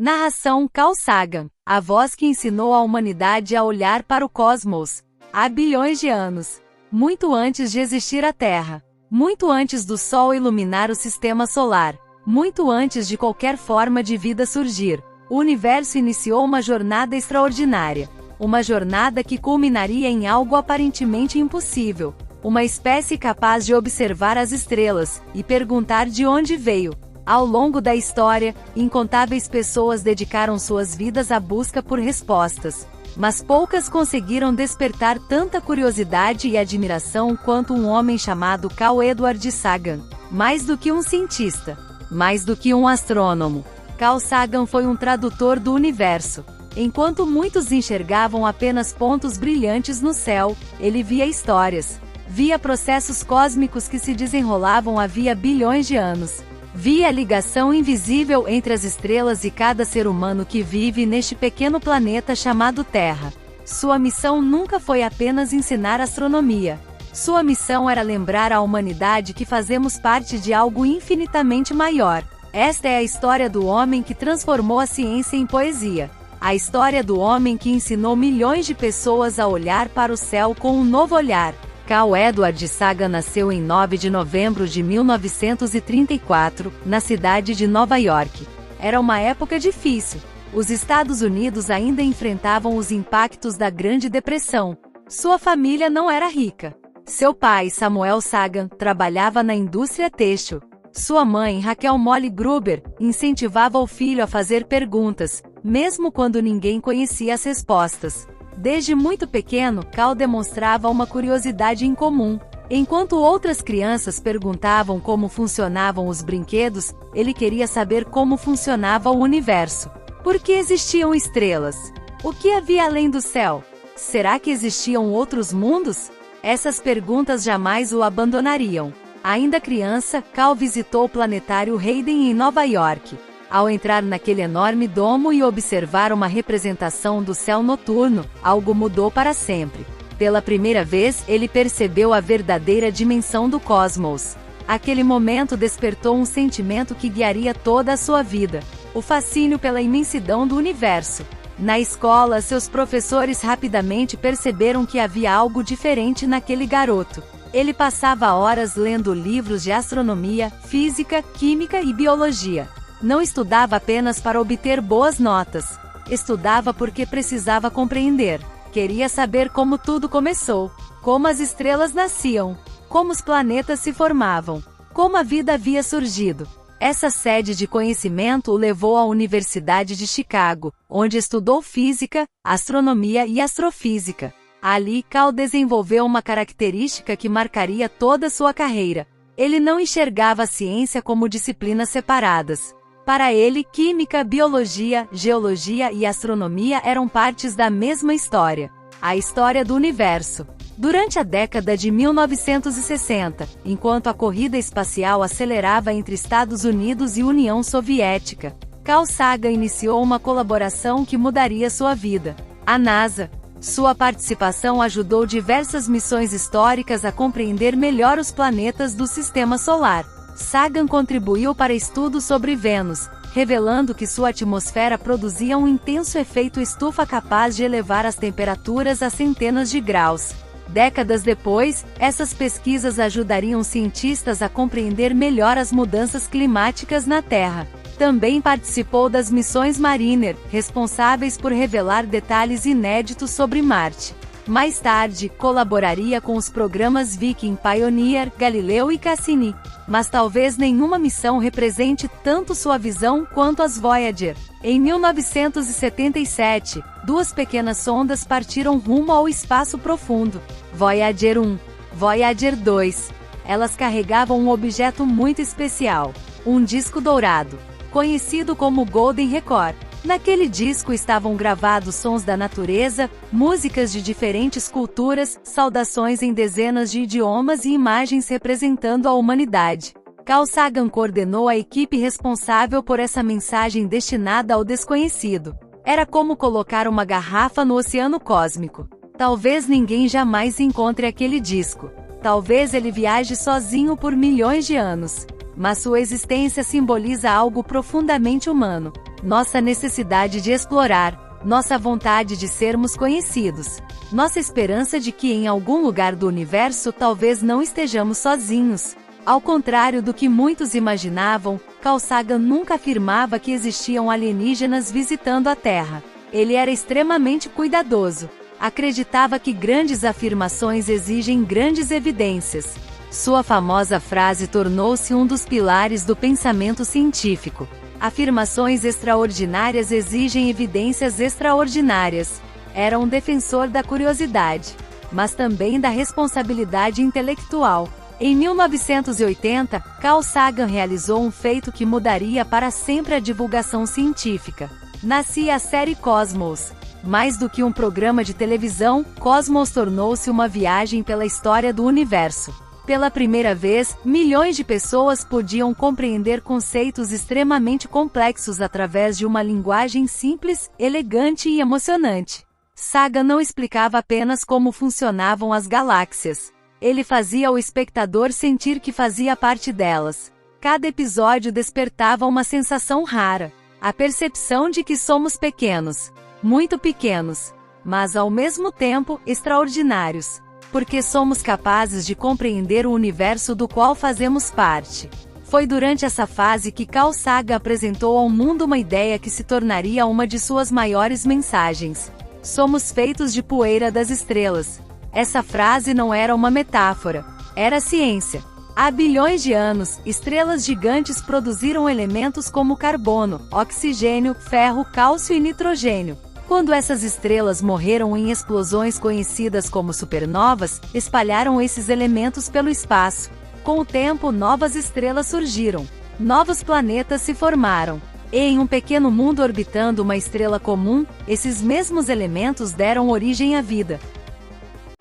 Narração Carl Sagan, a voz que ensinou a humanidade a olhar para o cosmos. Há bilhões de anos. Muito antes de existir a Terra. Muito antes do Sol iluminar o sistema solar. Muito antes de qualquer forma de vida surgir. O universo iniciou uma jornada extraordinária. Uma jornada que culminaria em algo aparentemente impossível. Uma espécie capaz de observar as estrelas e perguntar de onde veio. Ao longo da história, incontáveis pessoas dedicaram suas vidas à busca por respostas. Mas poucas conseguiram despertar tanta curiosidade e admiração quanto um homem chamado Carl Edward Sagan. Mais do que um cientista. Mais do que um astrônomo. Carl Sagan foi um tradutor do universo. Enquanto muitos enxergavam apenas pontos brilhantes no céu, ele via histórias. Via processos cósmicos que se desenrolavam havia bilhões de anos. Via a ligação invisível entre as estrelas e cada ser humano que vive neste pequeno planeta chamado Terra. Sua missão nunca foi apenas ensinar astronomia. Sua missão era lembrar à humanidade que fazemos parte de algo infinitamente maior. Esta é a história do homem que transformou a ciência em poesia. A história do homem que ensinou milhões de pessoas a olhar para o céu com um novo olhar. Carl Edward Sagan nasceu em 9 de novembro de 1934, na cidade de Nova York. Era uma época difícil. Os Estados Unidos ainda enfrentavam os impactos da Grande Depressão. Sua família não era rica. Seu pai, Samuel Sagan, trabalhava na indústria têxtil. Sua mãe, Raquel Molly Gruber, incentivava o filho a fazer perguntas, mesmo quando ninguém conhecia as respostas. Desde muito pequeno, Carl demonstrava uma curiosidade incomum. Enquanto outras crianças perguntavam como funcionavam os brinquedos, ele queria saber como funcionava o universo. Por que existiam estrelas? O que havia além do céu? Será que existiam outros mundos? Essas perguntas jamais o abandonariam. Ainda criança, Carl visitou o planetário Hayden em Nova York. Ao entrar naquele enorme domo e observar uma representação do céu noturno, algo mudou para sempre. Pela primeira vez, ele percebeu a verdadeira dimensão do cosmos. Aquele momento despertou um sentimento que guiaria toda a sua vida: o fascínio pela imensidão do universo. Na escola, seus professores rapidamente perceberam que havia algo diferente naquele garoto. Ele passava horas lendo livros de astronomia, física, química e biologia. Não estudava apenas para obter boas notas. Estudava porque precisava compreender. Queria saber como tudo começou, como as estrelas nasciam, como os planetas se formavam, como a vida havia surgido. Essa sede de conhecimento o levou à Universidade de Chicago, onde estudou física, astronomia e astrofísica. Ali, Carl desenvolveu uma característica que marcaria toda sua carreira. Ele não enxergava a ciência como disciplinas separadas. Para ele, química, biologia, geologia e astronomia eram partes da mesma história. A história do universo. Durante a década de 1960, enquanto a corrida espacial acelerava entre Estados Unidos e União Soviética, Carl Sagan iniciou uma colaboração que mudaria sua vida: a NASA. Sua participação ajudou diversas missões históricas a compreender melhor os planetas do Sistema Solar. Sagan contribuiu para estudos sobre Vênus, revelando que sua atmosfera produzia um intenso efeito estufa capaz de elevar as temperaturas a centenas de graus. Décadas depois, essas pesquisas ajudariam cientistas a compreender melhor as mudanças climáticas na Terra. Também participou das missões Mariner, responsáveis por revelar detalhes inéditos sobre Marte. Mais tarde, colaboraria com os programas Viking, Pioneer, Galileu e Cassini. Mas talvez nenhuma missão represente tanto sua visão quanto as Voyager. Em 1977, duas pequenas sondas partiram rumo ao espaço profundo. Voyager 1, Voyager 2. Elas carregavam um objeto muito especial: um disco dourado, conhecido como Golden Record. Naquele disco estavam gravados sons da natureza, músicas de diferentes culturas, saudações em dezenas de idiomas e imagens representando a humanidade. Carl Sagan coordenou a equipe responsável por essa mensagem destinada ao desconhecido. Era como colocar uma garrafa no oceano cósmico. Talvez ninguém jamais encontre aquele disco. Talvez ele viaje sozinho por milhões de anos. Mas sua existência simboliza algo profundamente humano. nossa necessidade de explorar, nossa vontade de sermos conhecidos, nossa esperança de que em algum lugar do universo talvez não estejamos sozinhos. Ao contrário do que muitos imaginavam, Carl Sagan nunca afirmava que existiam alienígenas visitando a Terra. Ele era extremamente cuidadoso. Acreditava que grandes afirmações exigem grandes evidências. Sua famosa frase tornou-se um dos pilares do pensamento científico. Afirmações extraordinárias exigem evidências extraordinárias. Era um defensor da curiosidade, mas também da responsabilidade intelectual. Em 1980, Carl Sagan realizou um feito que mudaria para sempre a divulgação científica. Nascia a série Cosmos. Mais do que um programa de televisão, Cosmos tornou-se uma viagem pela história do universo. Pela primeira vez, milhões de pessoas podiam compreender conceitos extremamente complexos através de uma linguagem simples, elegante e emocionante. Sagan não explicava apenas como funcionavam as galáxias. Ele fazia o espectador sentir que fazia parte delas. Cada episódio despertava uma sensação rara, a percepção de que somos pequenos, muito pequenos, mas ao mesmo tempo extraordinários, porque somos capazes de compreender o universo do qual fazemos parte. Foi durante essa fase que Carl Sagan apresentou ao mundo uma ideia que se tornaria uma de suas maiores mensagens. Somos feitos de poeira das estrelas. Essa frase não era uma metáfora, era ciência. Há bilhões de anos, estrelas gigantes produziram elementos como carbono, oxigênio, ferro, cálcio e nitrogênio. Quando essas estrelas morreram em explosões conhecidas como supernovas, espalharam esses elementos pelo espaço. Com o tempo, novas estrelas surgiram. Novos planetas se formaram. E em um pequeno mundo orbitando uma estrela comum, esses mesmos elementos deram origem à vida.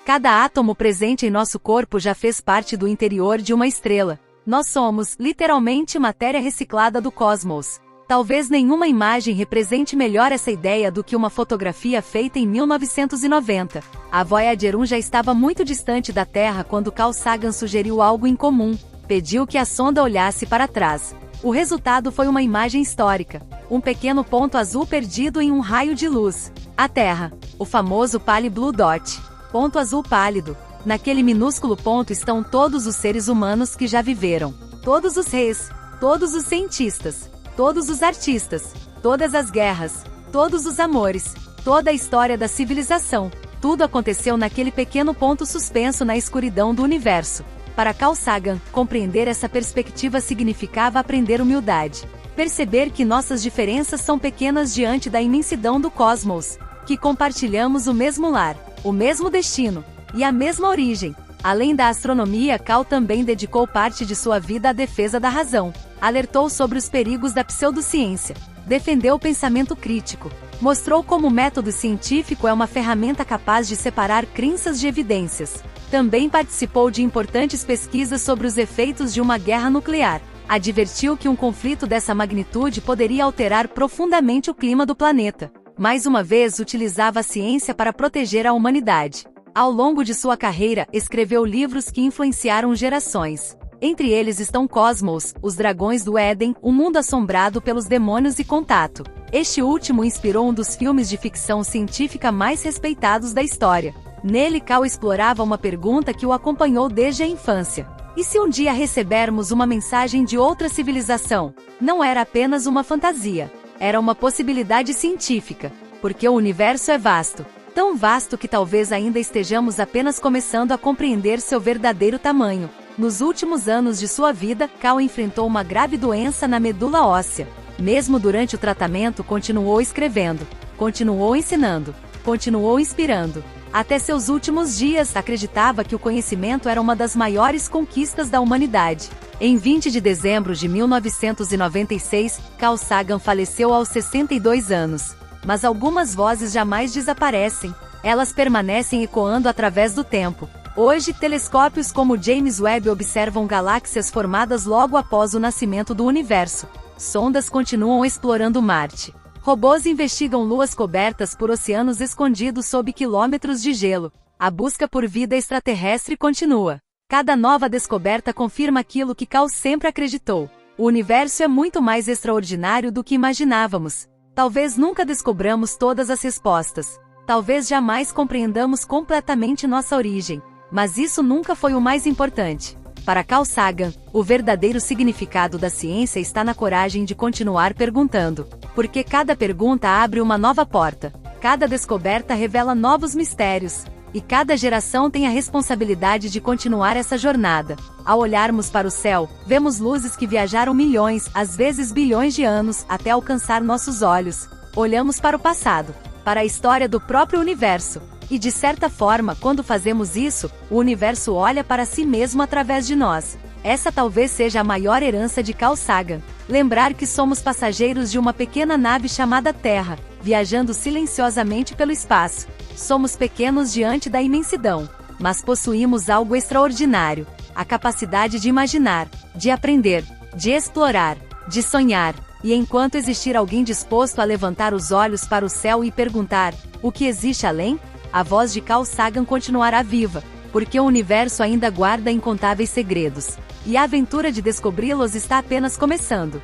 Cada átomo presente em nosso corpo já fez parte do interior de uma estrela. Nós somos, literalmente, matéria reciclada do cosmos. Talvez nenhuma imagem represente melhor essa ideia do que uma fotografia feita em 1990. A Voyager 1 já estava muito distante da Terra quando Carl Sagan sugeriu algo incomum. Pediu que a sonda olhasse para trás. O resultado foi uma imagem histórica. Um pequeno ponto azul perdido em um raio de luz. A Terra. O famoso Pale Blue Dot. Ponto azul pálido. Naquele minúsculo ponto estão todos os seres humanos que já viveram. Todos os reis. Todos os cientistas. Todos os artistas. Todas as guerras. Todos os amores. Toda a história da civilização. Tudo aconteceu naquele pequeno ponto suspenso na escuridão do universo. Para Carl Sagan, compreender essa perspectiva significava aprender humildade. Perceber que nossas diferenças são pequenas diante da imensidão do cosmos. Que compartilhamos o mesmo lar, o mesmo destino e a mesma origem. Além da astronomia, Carl também dedicou parte de sua vida à defesa da razão. Alertou sobre os perigos da pseudociência. Defendeu o pensamento crítico. Mostrou como o método científico é uma ferramenta capaz de separar crenças de evidências. Também participou de importantes pesquisas sobre os efeitos de uma guerra nuclear. Advertiu que um conflito dessa magnitude poderia alterar profundamente o clima do planeta. Mais uma vez, utilizava a ciência para proteger a humanidade. Ao longo de sua carreira, escreveu livros que influenciaram gerações. Entre eles estão Cosmos, Os Dragões do Éden, Um Mundo Assombrado pelos Demônios e Contato. Este último inspirou um dos filmes de ficção científica mais respeitados da história. Nele, Carl explorava uma pergunta que o acompanhou desde a infância. E se um dia recebermos uma mensagem de outra civilização? Não era apenas uma fantasia. Era uma possibilidade científica. Porque o universo é vasto. Tão vasto que talvez ainda estejamos apenas começando a compreender seu verdadeiro tamanho. Nos últimos anos de sua vida, Carl enfrentou uma grave doença na medula óssea. Mesmo durante o tratamento, continuou escrevendo, continuou ensinando, continuou inspirando. Até seus últimos dias, acreditava que o conhecimento era uma das maiores conquistas da humanidade. Em 20 de dezembro de 1996, Carl Sagan faleceu aos 62 anos. Mas algumas vozes jamais desaparecem. Elas permanecem ecoando através do tempo. Hoje, telescópios como James Webb observam galáxias formadas logo após o nascimento do universo. Sondas continuam explorando Marte. Robôs investigam luas cobertas por oceanos escondidos sob quilômetros de gelo. A busca por vida extraterrestre continua. Cada nova descoberta confirma aquilo que Carl sempre acreditou. O universo é muito mais extraordinário do que imaginávamos. Talvez nunca descobramos todas as respostas. Talvez jamais compreendamos completamente nossa origem. Mas isso nunca foi o mais importante. Para Carl Sagan, o verdadeiro significado da ciência está na coragem de continuar perguntando. Porque cada pergunta abre uma nova porta. Cada descoberta revela novos mistérios. E cada geração tem a responsabilidade de continuar essa jornada. Ao olharmos para o céu, vemos luzes que viajaram milhões, às vezes bilhões de anos, até alcançar nossos olhos. Olhamos para o passado, para a história do próprio universo. E de certa forma, quando fazemos isso, o universo olha para si mesmo através de nós. Essa talvez seja a maior herança de Carl Sagan. Lembrar que somos passageiros de uma pequena nave chamada Terra, viajando silenciosamente pelo espaço. Somos pequenos diante da imensidão, mas possuímos algo extraordinário: a capacidade de imaginar, de aprender, de explorar, de sonhar. E enquanto existir alguém disposto a levantar os olhos para o céu e perguntar: o que existe além? A voz de Carl Sagan continuará viva, porque o universo ainda guarda incontáveis segredos. E a aventura de descobri-los está apenas começando.